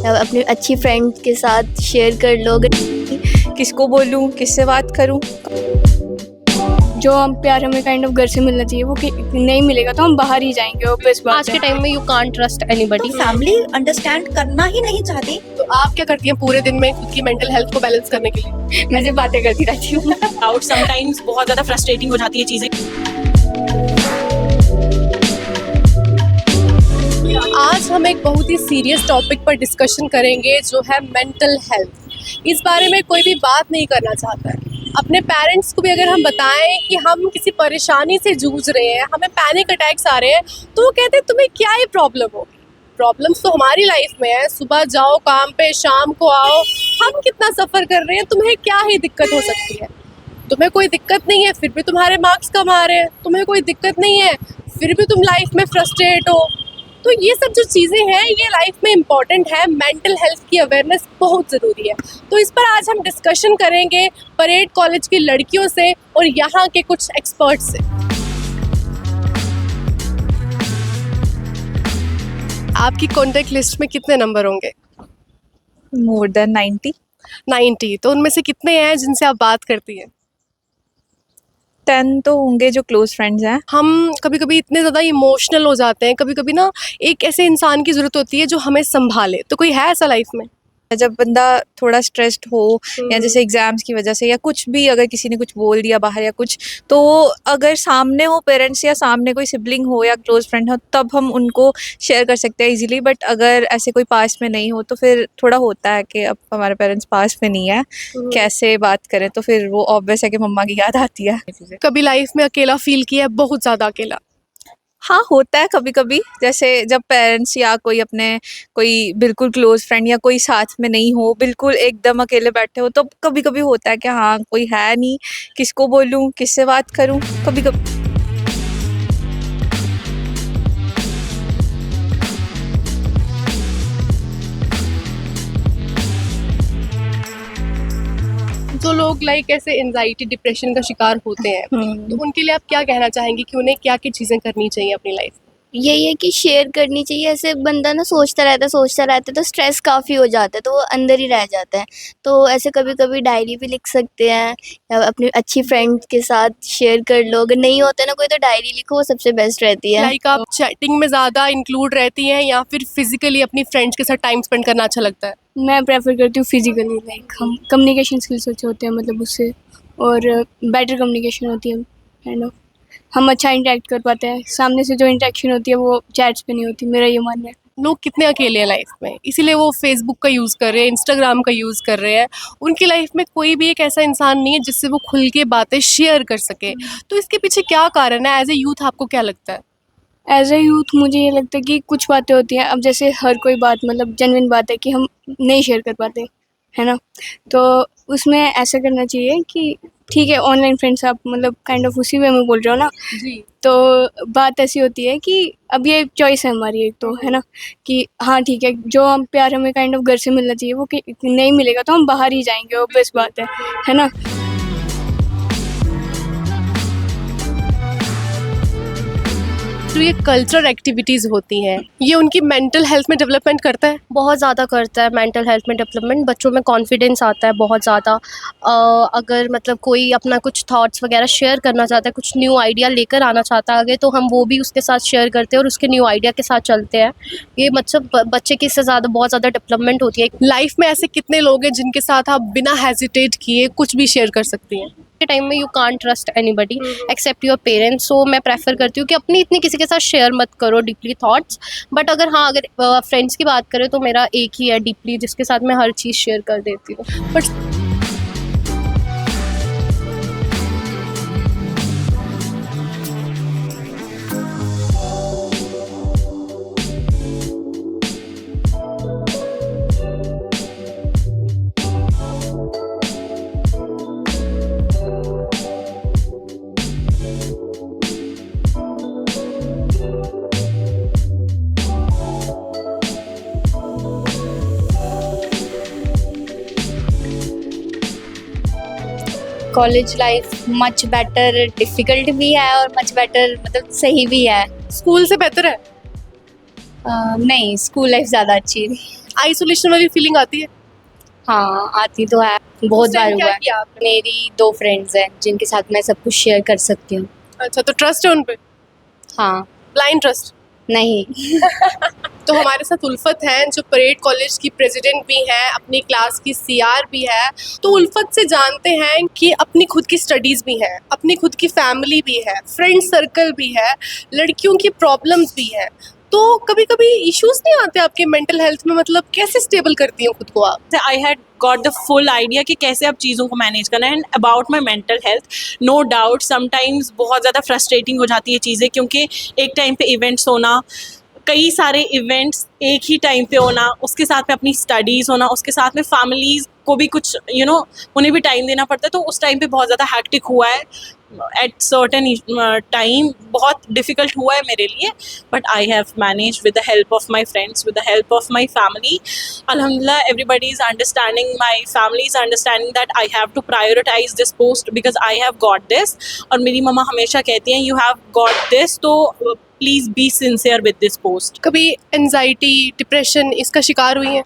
अपनी अच्छी फ्रेंड के साथ शेयर कर लो। किसको बोलूँ, किससे बात करूँ। जो हम प्यार हमें काइंड ऑफ घर से मिलना चाहिए वो नहीं मिलेगा तो हम बाहर ही जाएंगे। ऑब्वियस बात आज के टाइम में you can't trust anybody. Family understand करना ही नहीं चाहती। तो आप क्या करती हैं पूरे दिन में खुद की मेंटल हेल्थ को बैलेंस करने के लिए? मैं सिर्फ बातें करती रहती हूँ। आउट समटाइम्स बहुत ज्यादा फ्रस्ट्रेटिंग हो जाती है चीजें। आज हम एक बहुत ही सीरियस टॉपिक पर डिस्कशन करेंगे जो है मेंटल हेल्थ। इस बारे में कोई भी बात नहीं करना चाहता है। अपने पेरेंट्स को भी अगर हम बताएं कि हम किसी परेशानी से जूझ रहे हैं, हमें पैनिक अटैक्स आ रहे हैं, तो वो कहते हैं तुम्हें क्या ही प्रॉब्लम होगी। प्रॉब्लम्स तो हमारी लाइफ में है, सुबह जाओ काम पे, शाम को आओ, हम कितना सफ़र कर रहे हैं, तुम्हें क्या ही दिक्कत हो सकती है। तुम्हें कोई दिक्कत नहीं है फिर भी तुम्हारे मार्क्स कम आ रहे हैं, तुम्हें कोई दिक्कत नहीं है फिर भी तुम लाइफ में फ्रस्ट्रेट हो। तो ये सब जो चीज़ें हैं ये लाइफ में इम्पॉर्टेंट है। मेंटल हेल्थ की अवेयरनेस बहुत ज़रूरी है। तो इस पर आज हम डिस्कशन करेंगे परेड कॉलेज की लड़कियों से और यहाँ के कुछ एक्सपर्ट्स से। आपकी कॉन्टैक्ट लिस्ट में कितने नंबर होंगे? More than 90। तो उनमें से कितने हैं जिनसे आप बात करती हैं? 10 तो होंगे जो क्लोज फ्रेंड्स हैं। हम कभी कभी इतने ज़्यादा इमोशनल हो जाते हैं, कभी कभी ना एक ऐसे इंसान की ज़रूरत होती है जो हमें संभाले। तो कोई है ऐसा लाइफ में? जब बंदा थोड़ा स्ट्रेस्ड हो या जैसे एग्जाम्स की वजह से या कुछ भी, अगर किसी ने कुछ बोल दिया बाहर या कुछ, तो अगर सामने हो पेरेंट्स या सामने कोई सिबलिंग हो या क्लोज फ्रेंड हो तब हम उनको शेयर कर सकते हैं इजीली। बट अगर ऐसे कोई पास में नहीं हो तो फिर थोड़ा होता है कि अब हमारे पेरेंट्स पास में नहीं है, कैसे बात करें। तो फिर वो ऑब्वियस है कि मम्मा की याद आती है। कभी लाइफ में अकेला फील किया है, बहुत ज़्यादा अकेला? हाँ, होता है कभी कभी। जैसे जब पेरेंट्स या कोई बिल्कुल क्लोज फ्रेंड या कोई साथ में नहीं हो, बिल्कुल एकदम अकेले बैठे हो, तो कभी कभी होता है कि हाँ कोई है नहीं, किसको बोलूँ, किससे बात करूँ। कभी कभी जो लोग लाइक ऐसे एंजाइटी डिप्रेशन का शिकार होते हैं, तो उनके लिए आप क्या कहना चाहेंगे कि उन्हें क्या क्या चीज़ें करनी चाहिए अपनी लाइफ में? यही है कि शेयर करनी चाहिए। ऐसे बंदा ना सोचता रहता है तो स्ट्रेस काफ़ी हो जाता है, तो वो अंदर ही रह जाता है। तो ऐसे कभी कभी डायरी भी लिख सकते हैं या अपनी अच्छी फ्रेंड के साथ शेयर कर लो। अगर नहीं होता ना कोई तो डायरी लिखो, वो सबसे बेस्ट रहती है। लाइक आप चैटिंग में ज़्यादा इंक्लूड रहती हैं या फिर फिजिकली अपनी फ्रेंड्स के साथ टाइम स्पेंड करना अच्छा लगता है? मैं प्रेफर करती हूँ फिजिकली। लाइक हम कम्युनिकेशन स्किल्स अच्छे होते हैं मतलब उससे, और बेटर कम्युनिकेशन होती है काइंड ऑफ। हम अच्छा इंटरेक्ट कर पाते हैं। सामने से जो इंटरेक्शन होती है वो चैट्स पे नहीं होती, मेरा ये मानना है। लोग कितने अकेले हैं लाइफ में, इसीलिए वो फेसबुक का यूज़ कर रहे हैं, इंस्टाग्राम का यूज़ कर रहे हैं। उनकी लाइफ में कोई भी एक ऐसा इंसान नहीं है जिससे वो खुल के बातें शेयर कर सके। तो इसके पीछे क्या कारण है? एज ए यूथ आपको क्या लगता है? एज ए यूथ मुझे ये लगता है कि कुछ बातें होती हैं, अब जैसे हर कोई बात मतलब जेन्युइन बात है कि हम नहीं शेयर कर पाते, है ना। तो उसमें ऐसा करना चाहिए कि ठीक है, ऑनलाइन फ्रेंड्स आप मतलब काइंड ऑफ उसी वे में बोल रहे हो ना। जी। तो बात ऐसी होती है कि अब ये चॉइस है हमारी एक, तो है ना, कि हाँ ठीक है, जो हम प्यार हमें काइंड ऑफ घर से मिलना चाहिए वो नहीं मिलेगा तो हम बाहर ही जाएंगे। ऑब्वियस बात है ना। जो ये कल्चरल एक्टिविटीज़ होती हैं, ये उनकी मेंटल हेल्थ में डेवलपमेंट करता है? बहुत ज़्यादा करता है मेंटल हेल्थ में डेवलपमेंट। बच्चों में कॉन्फिडेंस आता है बहुत ज़्यादा। अगर मतलब कोई अपना कुछ थॉट्स वगैरह शेयर करना चाहता है, कुछ न्यू आइडिया लेकर आना चाहता है आगे, तो हम वो भी उसके साथ शेयर करते हैं और उसके न्यू आइडिया के साथ चलते हैं। ये मतलब बच्चे की इससे ज़्यादा बहुत ज़्यादा डेवलपमेंट होती है। लाइफ में ऐसे कितने लोग हैं जिनके साथ आप बिना हेजिटेट किए कुछ भी शेयर कर सकती हैं? के टाइम में you can't trust anybody except your parents. So मैं प्रेफर करती हूँ कि अपनी इतनी किसी के साथ शेयर मत करो डीपली थॉट्स। बट अगर फ्रेंड्स की बात करें तो मेरा एक ही है डीपली, जिसके साथ मैं हर चीज़ शेयर कर देती हूँ। But college life much better, difficult भी है और मच बेटर मतलब सही भी है। स्कूल से बेहतर है? नहीं, स्कूल लाइफ ज़्यादा अच्छी थी। आइसोलेशन वाली फीलिंग आती है? हाँ, आती तो है, बहुत उस time बार क्या हुआ है। किया आपने? मेरी 2 फ्रेंड्स हैं जिनके साथ मैं सब कुछ शेयर कर सकती हूँ। अच्छा, तो ट्रस्ट है उन पे? हाँ, ब्लाइंड ट्रस्ट? नहीं। तो हमारे साथ उल्फत हैं जो परेड कॉलेज की प्रेसिडेंट भी हैं, अपनी क्लास की सीआर भी है। तो उल्फत से जानते हैं कि अपनी खुद की स्टडीज़ भी हैं, अपनी खुद की फैमिली भी है, फ्रेंड सर्कल भी है, लड़कियों की प्रॉब्लम्स भी है। तो कभी कभी इश्यूज नहीं आते आपके मेंटल हेल्थ में, मतलब कैसे स्टेबल करती हो खुद को आप? I had got the full idea कि कैसे अब चीज़ों को मैनेज करना है। And about my mental health, no doubt sometimes बहुत ज़्यादा फ्रस्ट्रेटिंग हो जाती है चीज़ें, क्योंकि एक टाइम पे इवेंट्स होना, कई सारे इवेंट्स एक ही टाइम पे होना, उसके साथ में अपनी स्टडीज़ होना, उसके साथ में फैमिलीज़ को भी कुछ उन्हें भी टाइम देना पड़ता है। तो उस टाइम पे बहुत ज़्यादा हैक्टिक हुआ है एट सर्टेन टाइम, बहुत डिफ़िकल्ट हुआ है मेरे लिए, but I have manage with the help of my friends, with the help of my family. Alhamdulillah, everybody is understanding, my family is understanding that I have to prioritize this post because I have got this. और मेरी मम्मा हमेशा कहती हैं you have got this, तो please be sincere with this post. कभी anxiety, depression इसका शिकार हुई है?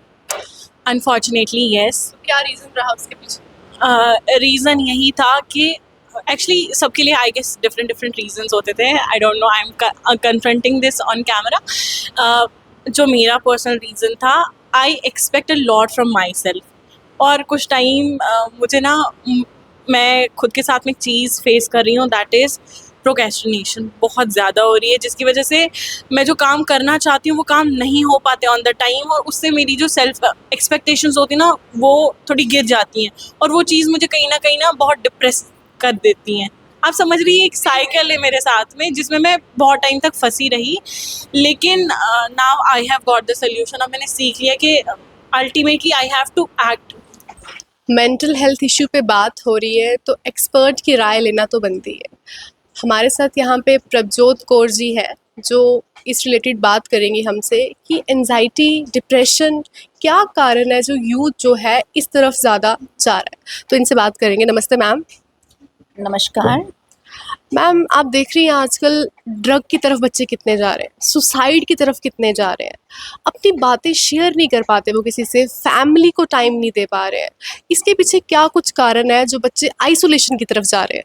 Unfortunately yes. क्या रीज़न रहा उसके पीछे? रीज़न यही था कि एक्चुअली सबके लिए I guess different different reasons होते थे। I don't know, I am confronting this on camera. जो मेरा पर्सनल रीज़न था, I expect a lot from myself. और कुछ टाइम मुझे ना मैं खुद के साथ में एक चीज़ फेस कर रही हूँ, दैट इज़ प्रोक्रेस्टिनेशन बहुत ज़्यादा हो रही है, जिसकी वजह से मैं जो काम करना चाहती हूँ वो काम नहीं हो पाते ऑन द टाइम, और उससे मेरी जो सेल्फ एक्सपेक्टेशंस होती हैं ना वो थोड़ी गिर जाती हैं, और वो चीज़ मुझे कहीं ना बहुत डिप्रेस कर देती हैं। आप समझ रही है, एक साइकिल है मेरे साथ में जिसमें मैं बहुत टाइम तक फंसी रही, लेकिन now I have got the solution. अब मैंने सीख लिया कि ultimately I have to act. Mental health issue पे बात हो रही है तो एक्सपर्ट की राय लेना तो बनती है। हमारे साथ यहाँ पे प्रभजोत कौर जी है जो इस रिलेटेड बात करेंगी हमसे कि एनजाइटी, डिप्रेशन क्या कारण है जो यूथ जो है इस तरफ ज़्यादा जा रहा है। तो इनसे बात करेंगे। नमस्ते मैम। नमस्कार। मैम, आप देख रही हैं आजकल ड्रग की तरफ बच्चे कितने जा रहे हैं, सुसाइड की तरफ कितने जा रहे हैं, अपनी बातें शेयर नहीं कर पाते वो किसी से, फैमिली को टाइम नहीं दे पा रहे हैं। इसके पीछे क्या कुछ कारण है जो बच्चे आइसोलेशन की तरफ जा रहे हैं?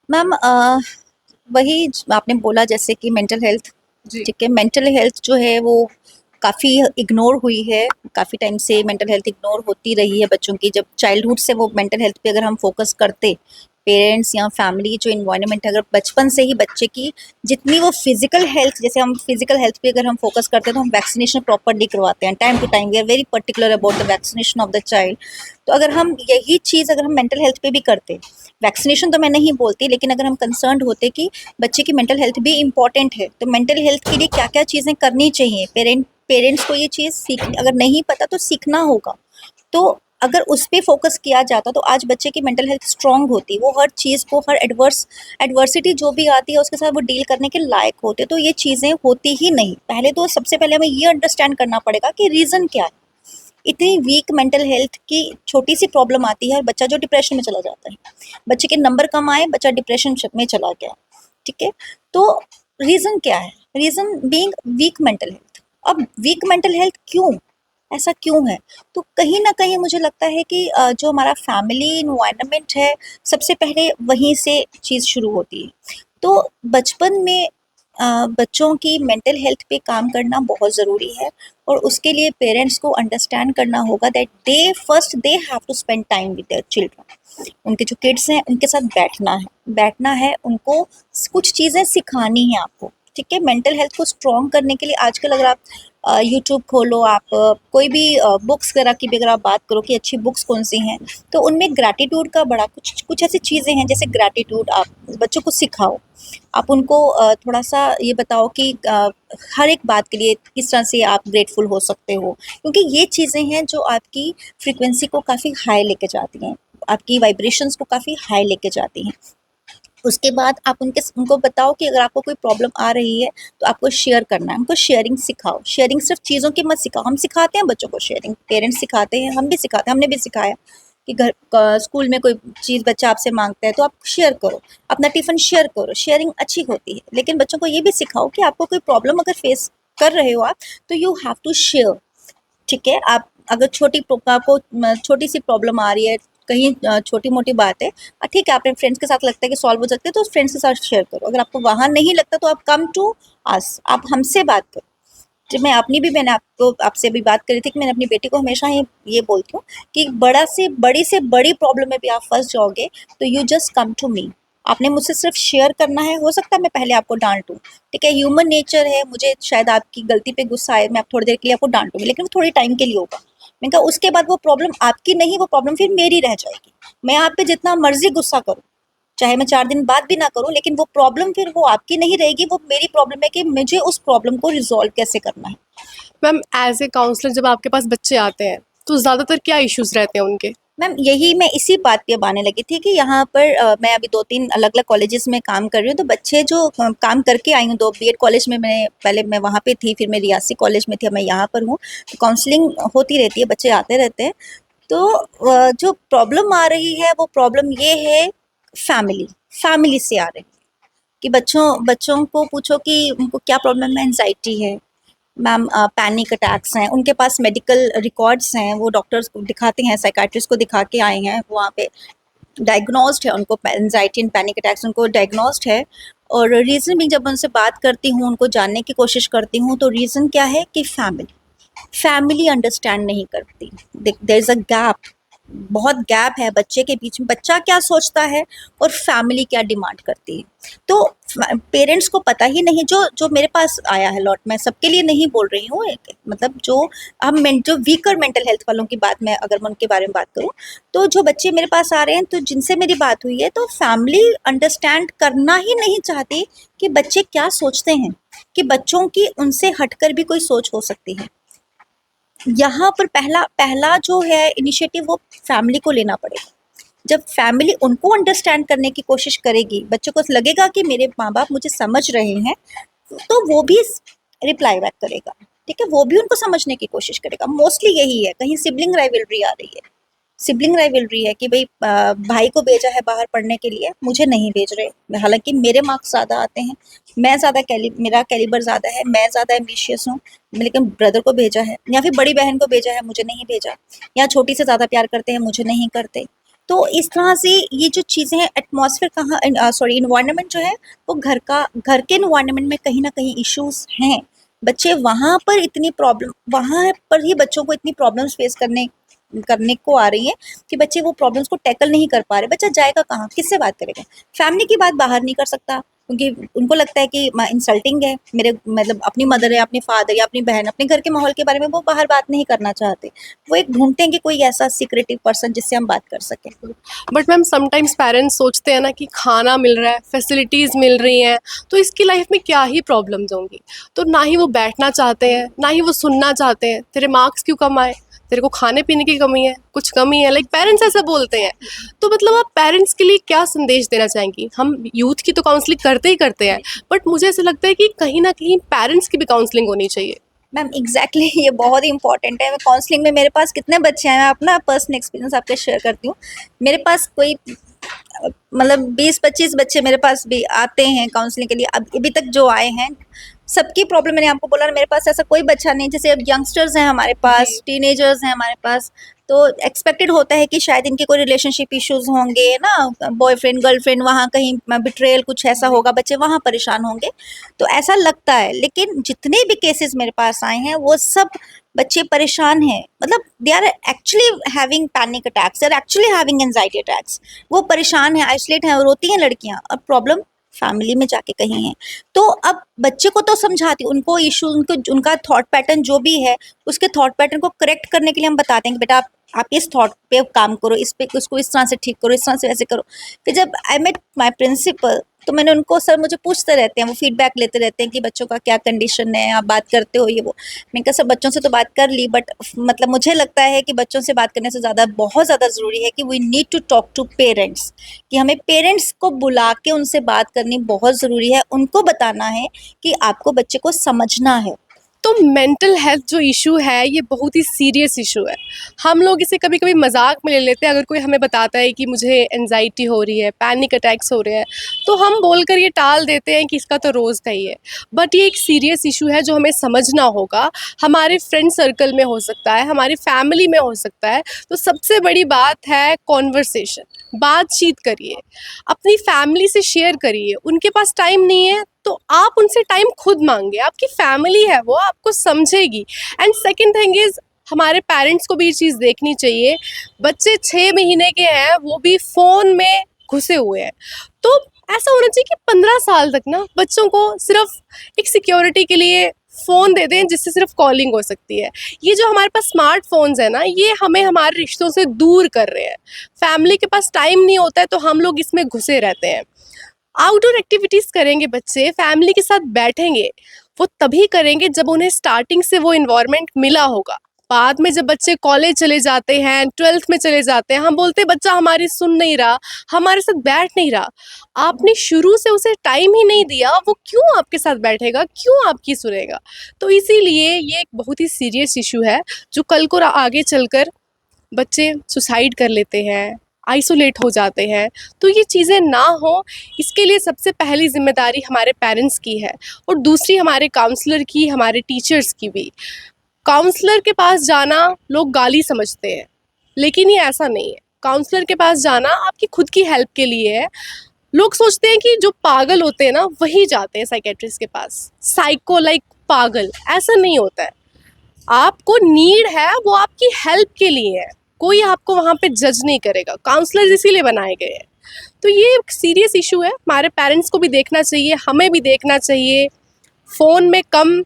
मैम वही आपने बोला जैसे कि मेंटल हेल्थ, जी। ठीक है, मेंटल हेल्थ जो है वो काफ़ी इग्नोर हुई है, काफ़ी टाइम से मेंटल हेल्थ इग्नोर होती रही है बच्चों की। जब चाइल्डहुड से वो मेंटल हेल्थ पे अगर हम फोकस करते, पेरेंट्स या फैमिली जो इन्वायरमेंट है, अगर बचपन से ही बच्चे की जितनी वो फिजिकल हेल्थ, जैसे हम फिजिकल हेल्थ पे अगर हम फोकस करते हैं तो हम वैक्सीनेशन प्रॉपरली करवाते हैं time to time, we are very particular about the vaccination of the child. तो अगर हम यही चीज़ अगर हम मेंटल हेल्थ पे भी करते, वैक्सीनेशन तो मैं नहीं बोलती, लेकिन अगर हम कंसर्न होते कि बच्चे की मेंटल हेल्थ भी इम्पॉर्टेंट है, तो मेंटल हेल्थ के लिए क्या क्या चीज़ें करनी चाहिए, पेरेंट्स को ये चीज़ अगर नहीं पता तो सीखना होगा। तो अगर उस पर फोकस किया जाता तो आज बच्चे की मेंटल हेल्थ स्ट्रांग होती, वो हर चीज़ को, हर एडवर्सिटी जो भी आती है उसके साथ वो डील करने के लायक होते। तो ये चीज़ें होती ही नहीं। पहले तो सबसे पहले हमें ये अंडरस्टैंड करना पड़ेगा कि रीज़न क्या है। इतनी वीक मेंटल हेल्थ की छोटी सी प्रॉब्लम आती है और बच्चा जो डिप्रेशन में चला जाता है, बच्चे के नंबर कम आए, बच्चा डिप्रेशन में चला गया, ठीक है। तो रीज़न क्या है? Reason being weak mental health. अब वीक मेंटल हेल्थ क्यों, ऐसा क्यों है? तो कहीं ना कहीं मुझे लगता है कि जो हमारा फैमिली इन्वायरमेंट है, सबसे पहले वहीं से चीज़ शुरू होती है। तो बचपन में बच्चों की मेंटल हेल्थ पे काम करना बहुत ज़रूरी है, और उसके लिए पेरेंट्स को अंडरस्टैंड करना होगा that they have to spend time with their children. उनके जो किड्स हैं उनके साथ बैठना है, उनको कुछ चीज़ें सिखानी है आपको, ठीक है। मेंटल हेल्थ को स्ट्रॉन्ग करने के लिए आजकल अगर आप यूट्यूब खोलो, आप कोई भी बुक्स वगैरह की भी अगर आप बात करो कि अच्छी बुक्स कौन सी हैं, तो उनमें ग्रैटिट्यूड का बड़ा कुछ ऐसी चीज़ें हैं, जैसे ग्रैटिट्यूड आप बच्चों को सिखाओ, आप उनको थोड़ा सा ये बताओ कि हर एक बात के लिए किस तरह से आप ग्रेटफुल हो सकते हो, क्योंकि ये चीज़ें हैं जो आपकी फ्रीक्वेंसी को काफ़ी हाई लेके जाती हैं, आपकी वाइब्रेशंस को काफ़ी हाई लेके जाती हैं। उसके बाद आप उनको बताओ कि अगर आपको कोई प्रॉब्लम आ रही है तो आपको शेयर करना है, उनको शेयरिंग सिखाओ। शेयरिंग सिर्फ चीज़ों की मत सिखाओ, हम सिखाते हैं बच्चों को शेयरिंग, पेरेंट्स सिखाते हैं, हम भी सिखाते हैं, हमने भी सिखाया कि स्कूल में कोई चीज़ बच्चा आपसे मांगता है तो आप शेयर करो, अपना टिफ़िन शेयर करो, शेयरिंग अच्छी होती है। लेकिन बच्चों को ये भी सिखाओ कि आपको कोई प्रॉब्लम अगर फेस कर रहे हो आप, तो यू हैव टू शेयर। ठीक है, आप अगर आपको छोटी सी प्रॉब्लम आ रही है, कहीं छोटी मोटी बात है, ठीक है, अपने फ्रेंड्स के साथ लगता है कि सॉल्व हो सकते हैं, तो फ्रेंड्स के साथ शेयर करो। अगर आपको वहाँ नहीं लगता तो आप कम टू अस, आप हमसे बात करो। जब मैंने आपसे भी बात करी थी कि मैंने अपनी बेटी को हमेशा ये बोलती हूँ कि बड़ी से बड़ी प्रॉब्लम में भी आप फंस जाओगे तो you just come to me. आपने मुझसे सिर्फ शेयर करना है। हो सकता है मैं पहले आपको डांटूं, ठीक है, ह्यूमन नेचर है, मुझे शायद आपकी गलती पे गुस्सा आए, मैं आप थोड़ी देर के लिए आपको डांटूंगी, लेकिन वो थोड़ी टाइम के लिए होगा। मैंने कहा उसके बाद वो प्रॉब्लम आपकी नहीं, वो प्रॉब्लम फिर मेरी रह जाएगी। मैं आप पे जितना मर्जी गुस्सा करूँ, चाहे मैं 4 दिन बाद भी ना करूँ, लेकिन वो प्रॉब्लम फिर वो आपकी नहीं रहेगी, वो मेरी प्रॉब्लम है कि मुझे उस प्रॉब्लम को रिजॉल्व कैसे करना है। मैम एज ए काउंसलर जब आपके पास बच्चे आते हैं तो ज़्यादातर क्या इश्यूज रहते हैं उनके? मैम यही मैं इसी बात पे अब आने लगी थी कि यहाँ पर मैं अभी 2-3 अलग-अलग कॉलेजेस में काम कर रही हूँ, तो बच्चे जो काम करके आई हूँ, 2 बीएड कॉलेज में पहले मैं वहाँ पे थी, फिर मैं रियासी कॉलेज में थी, अब मैं यहाँ पर हूँ, तो काउंसलिंग होती रहती है, बच्चे आते रहते हैं। तो जो प्रॉब्लम आ रही है वो प्रॉब्लम ये है फैमिली से आ रही है कि बच्चों को पूछो कि उनको क्या प्रॉब्लम है, एंजाइटी है मैम, पैनिक अटैक्स हैं, उनके पास मेडिकल रिकॉर्ड्स हैं, वो डॉक्टर्स को दिखाते हैं, साइकाट्रिस्ट को दिखा के आए हैं, वहाँ पे डायग्नोस्ड है उनको एंजाइटी एंड पैनिक अटैक्स, उनको डायग्नोस्ड है। और रीज़न भी जब उनसे बात करती हूँ, उनको जानने की कोशिश करती हूँ, तो रीज़न क्या है कि फैमिली अंडरस्टैंड नहीं करती। देयर इज़ अ गैप, बहुत गैप है बच्चे के बीच में, बच्चा क्या सोचता है और फैमिली क्या डिमांड करती है। तो पेरेंट्स को पता ही नहीं, जो मेरे पास आया है लॉट, मैं सबके लिए नहीं बोल रही हूँ, मतलब जो वीकर मेंटल हेल्थ वालों की बात, मैं अगर मैं उनके बारे में बात करूँ, तो जो बच्चे मेरे पास आ रहे हैं, तो जिनसे मेरी बात हुई है, तो फैमिली अंडरस्टैंड करना ही नहीं चाहती कि बच्चे क्या सोचते हैं, कि बच्चों की उनसे हटकर भी कोई सोच हो सकती है। यहाँ पर पहला जो है इनिशिएटिव वो फैमिली को लेना पड़ेगा। जब फैमिली उनको अंडरस्टैंड करने की कोशिश करेगी, बच्चों को लगेगा कि मेरे माँ बाप मुझे समझ रहे हैं, तो वो भी रिप्लाई बैक करेगा, ठीक है, वो भी उनको समझने की कोशिश करेगा। मोस्टली यही है, कहीं सिबलिंग राइवलरी आ रही है, सिबलिंग राइवलरी है कि भाई भाई को भेजा है बाहर पढ़ने के लिए, मुझे नहीं भेज रहे, हालांकि मेरे मार्क्स ज़्यादा आते हैं, मेरा कैलिबर ज़्यादा है, मैं ज़्यादा एम्बिशियस हूँ, लेकिन ब्रदर को भेजा है, या फिर बड़ी बहन को भेजा है, मुझे नहीं भेजा, या छोटी से ज़्यादा प्यार करते हैं, मुझे नहीं करते। तो इस तरह से ये जो चीज़ें हैं, एटमॉस्फेयर इन्वायरमेंट जो है वो घर के इन्वायरमेंट में कहीं ना कहीं इश्यूज हैं। बच्चे वहाँ पर ही बच्चों को इतनी प्रॉब्लम्स फेस करने को आ रही है कि बच्चे वो प्रॉब्लम्स को टैकल नहीं कर पा रहे। बच्चा जाएगा कहाँ, किससे बात करेगा? फैमिली की बात बाहर नहीं कर सकता, क्योंकि उनको लगता है कि इंसल्टिंग है, मेरे मतलब अपनी मदर है, अपने फादर या अपनी बहन, अपने घर के माहौल के बारे में वो बाहर बात नहीं करना चाहते। वो एक ढूंढते हैं कि कोई ऐसा सीक्रेटिव पर्सन जिससे हम बात कर सकें। बट मैम समटाइम्स पेरेंट्स सोचते हैं ना कि खाना मिल रहा है, फैसिलिटीज़ मिल रही हैं, तो इसकी लाइफ में क्या ही प्रॉब्लम्स होंगी। तो ना ही वो बैठना चाहते हैं, ना ही वो सुनना चाहते हैं, तेरे मार्क्स क्यों कम आए, तेरे को खाने पीने की कमी है, कुछ कमी है, लाइक पेरेंट्स ऐसा बोलते हैं। तो मतलब आप पेरेंट्स के लिए क्या संदेश देना चाहेंगी? हम यूथ की तो काउंसलिंग करते हैं, बट मुझे ऐसा लगता है कि कहीं ना कहीं पेरेंट्स की भी काउंसलिंग होनी चाहिए। मैम एग्जैक्टली ये बहुत ही इंपॉर्टेंट है। मैं काउंसलिंग में मेरे पास कितने बच्चे हैं, मैं अपना पर्सनल एक्सपीरियंस आपके शेयर करती हूँ। मेरे पास कोई मतलब 20-25 बच्चे मेरे पास भी आते हैं काउंसलिंग के लिए। अब अभी तक जो आए हैं सबकी प्रॉब्लम, मैंने आपको बोला, मेरे पास ऐसा कोई बच्चा नहीं, जैसे अब यंगस्टर्स हैं हमारे पास, टीनेजर्स हैं हमारे पास, तो एक्सपेक्टेड होता है कि शायद इनके कोई रिलेशनशिप इश्यूज होंगे ना, बॉयफ्रेंड गर्लफ्रेंड, वहाँ कहीं बिट्रेयल कुछ ऐसा होगा, बच्चे वहाँ परेशान होंगे, तो ऐसा लगता है। लेकिन जितने भी केसेस मेरे पास आए हैं वो सब बच्चे परेशान हैं, मतलब they are actually having panic attacks, they are actually having anxiety attacks. वो परेशान हैं, आइसोलेट हैं, रोती हैं लड़कियाँ। अब प्रॉब्लम फैमिली में जाके कहीं है। तो अब बच्चे को तो समझाती, उनको इशू, उनका थॉट पैटर्न जो भी है, उसके थॉट पैटर्न को करेक्ट करने के लिए हम बताते हैं कि बेटा आप इस थॉट पे काम करो, इस पे उसको इस तरह से ठीक करो, इस तरह से वैसे करो। फिर जब आई मेट माय प्रिंसिपल, तो मैंने उनको, सर मुझे पूछते रहते हैं, वो फीडबैक लेते रहते हैं कि बच्चों का क्या कंडीशन है, आप बात करते हो ये वो। मैंने कहा सर बच्चों से तो बात कर ली, बट मतलब मुझे लगता है कि बच्चों से बात करने से ज़्यादा, बहुत ज़्यादा ज़रूरी है कि we need to talk to parents, कि हमें पेरेंट्स को बुला के उनसे बात करनी बहुत ज़रूरी है। उनको बताना है कि आपको बच्चे को समझना है। तो मेंटल हेल्थ जो इशू है ये बहुत ही सीरियस इशू है। हम लोग इसे कभी कभी मजाक में ले लेते हैं। अगर कोई हमें बताता है कि मुझे एनजाइटी हो रही है, पैनिक अटैक्स हो रहे हैं, तो हम बोलकर ये टाल देते हैं कि इसका तो रोज़ का ही है। बट ये एक सीरियस इशू है जो हमें समझना होगा। हमारे फ्रेंड सर्कल में हो सकता है, हमारी फैमिली में हो सकता है। तो सबसे बड़ी बात है कॉन्वर्सेशन, बातचीत करिए, अपनी फैमिली से शेयर करिए। उनके पास टाइम नहीं है तो आप उनसे टाइम खुद मांगे, आपकी फैमिली है वो आपको समझेगी। एंड सेकंड थिंग इज़, हमारे पेरेंट्स को भी ये चीज़ देखनी चाहिए। बच्चे 6 महीने के हैं, वो भी फ़ोन में घुसे हुए हैं। तो ऐसा होना चाहिए कि 15 साल तक ना बच्चों को सिर्फ एक सिक्योरिटी के लिए फ़ोन दे दें जिससे सिर्फ कॉलिंग हो सकती है। ये जो हमारे पास स्मार्टफोन्स है ना, ये हमें हमारे रिश्तों से दूर कर रहे हैं। फैमिली के पास टाइम नहीं होता है तो हम लोग इसमें घुसे रहते हैं। आउटडोर एक्टिविटीज़ करेंगे बच्चे, फैमिली के साथ बैठेंगे, वो तभी करेंगे जब उन्हें स्टार्टिंग से वो इन्वायरमेंट मिला होगा। बाद में जब बच्चे कॉलेज चले जाते हैं, 12th में चले जाते हैं, हम बोलते हैं बच्चा हमारी सुन नहीं रहा, हमारे साथ बैठ नहीं रहा। आपने शुरू से उसे टाइम ही नहीं दिया, वो क्यों आपके साथ बैठेगा, क्यों आपकी सुनेगा? तो इसीलिए ये एक बहुत ही सीरियस इशू है जो कल को आगे चलकर बच्चे सुसाइड कर लेते हैं, आइसोलेट हो जाते हैं। तो ये चीज़ें ना हो, इसके लिए सबसे पहली जिम्मेदारी हमारे पेरेंट्स की है और दूसरी हमारे काउंसलर की, हमारे टीचर्स की भी। काउंसलर के पास जाना लोग गाली समझते हैं, लेकिन ये ऐसा नहीं है। काउंसलर के पास जाना आपकी खुद की हेल्प के लिए है। लोग सोचते हैं कि जो पागल होते हैं ना वही जाते हैं साइकेट्रिस्ट के पास, साइको लाइक पागल। ऐसा नहीं होता है। आपको नीड है, वो आपकी हेल्प के लिए है। कोई आपको वहाँ पे जज नहीं करेगा। काउंसलर इसीलिए बनाए गए हैं। तो ये एक सीरियस इशू है, हमारे पेरेंट्स को भी देखना चाहिए, हमें भी देखना चाहिए। फ़ोन में कम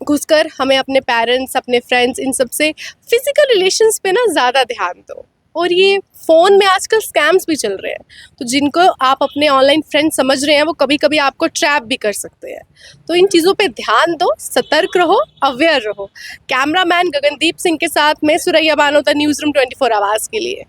घुसकर हमें अपने पेरेंट्स, अपने फ्रेंड्स, इन सब से फिज़िकल रिलेशंस पे ना ज़्यादा ध्यान दो। और ये फ़ोन में आजकल स्कैम्स भी चल रहे हैं, तो जिनको आप अपने ऑनलाइन फ्रेंड समझ रहे हैं वो कभी कभी आपको ट्रैप भी कर सकते हैं। तो इन चीज़ों पे ध्यान दो, सतर्क रहो, अवेयर रहो। कैमरामैन गगनदीप सिंह के साथ मैं सुरैया बानोता, न्यूज़ रूम 24 आवाज़ के लिए।